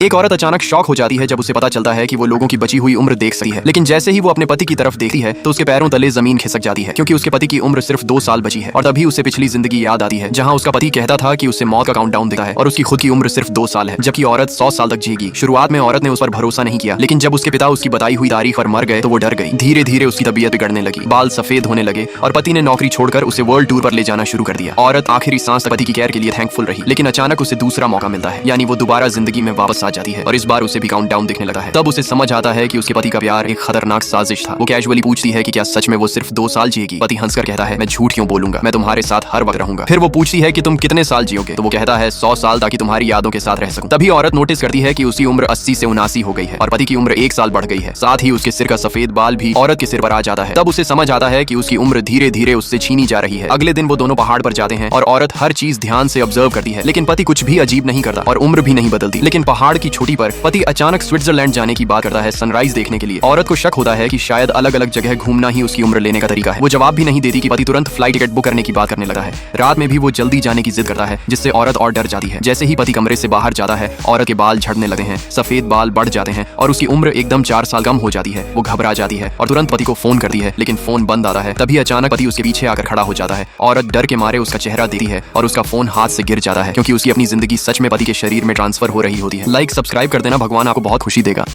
एक औरत अचानक शॉक हो जाती है जब उसे पता चलता है कि वो लोगों की बची हुई उम्र देख सकती है, लेकिन जैसे ही वो अपने पति की तरफ देखती है तो उसके पैरों तले जमीन खिसक जाती है क्योंकि उसके पति की उम्र सिर्फ 2 साल बची है। और तभी उसे पिछली जिंदगी याद आती है जहां उसका पति कहता था कि उसे मौत का काउंटडाउन दिखता है और उसकी खुद की उम्र सिर्फ 2 साल है, जबकि औरत 100 साल तक जिएगी। शुरुआत में औरत ने उस पर भरोसा नहीं किया, लेकिन जब उसके पिता उसकी बताई हुई तारीख पर मर गए तो वो डर गई। धीरे धीरे उसकी तबीयत बिगड़ने लगी, बाल सफेद होने लगे और पति ने नौकरी छोड़कर उसे वर्ल्ड टूर पर ले जाना शुरू कर दिया। औरत आखिरी सांस तक पति की केयर के लिए थैंकफुल रही, लेकिन अचानक उसे दूसरा मौका मिलता है, यानी वो दोबारा जिंदगी में वापस आ जाती है और इस बार उसे भी काउंटडाउन दिखने लगा है। तब उसे समझ आता है कि उसके पति का प्यार एक खतरनाक साजिश था। वो कैजुअली पूछती है कि क्या सच में वो सिर्फ 2 साल जिएगी। पति हंसकर कहता है, मैं झूठ क्यों बोलूंगा, मैं तुम्हारे साथ हर वक्त रहूंगा। फिर वो पूछती है कि तुम कितने साल जियोगे, तो वो कहता है 100 साल, ताकि तुम्हारी यादों के साथ रह सकूं। तभी औरत नोटिस करती है कि उसकी उम्र 80 से 79 हो गई है और पति की उम्र 1 साल बढ़ गई है। साथ ही उसके सिर का सफेद बाल भी औरत के सिर पर आ जाता है। तब उसे समझ आता है कि उसकी उम्र धीरे धीरे उससे छीनी जा रही है। अगले दिन वो दोनों पहाड़ पर जाते हैं और औरत हर चीज ध्यान से ऑब्जर्व करती है, लेकिन पति कुछ भी अजीब नहीं करता और उम्र भी नहीं बदलती। लेकिन पहाड़ की चोटी पर पति अचानक स्विट्जरलैंड जाने की बात करता है सनराइज देखने के लिए। औरत को शक होता है कि शायद अलग अलग जगह घूमना ही उसकी उम्र लेने का तरीका है। वो जवाब भी नहीं देती कि पति तुरंत फ्लाइट टिकट बुक करने की बात करने लगा है। रात में भी वो जल्दी जाने की जिद करता है, जिससे औरत और डर जाती है। जैसे ही पति कमरे से बाहर जाता है, औरत के बाल झड़ने लगते हैं, सफेद बाल बढ़ जाते हैं और उसकी उम्र एकदम 4 साल कम हो जाती है। वो घबरा जाती है और तुरंत पति को फोन करती है, लेकिन फोन बंद आता है। तभी अचानक पति उसके पीछे आकर खड़ा हो जाता है। औरत डर के मारे उसका चेहरा देखती है और उसका फोन हाथ से गिर जाता है, क्योंकि उसकी अपनी जिंदगी सच में पति के शरीर में ट्रांसफर हो रही होती है। लाइक सब्सक्राइब कर देना, भगवान आपको बहुत खुशी देगा।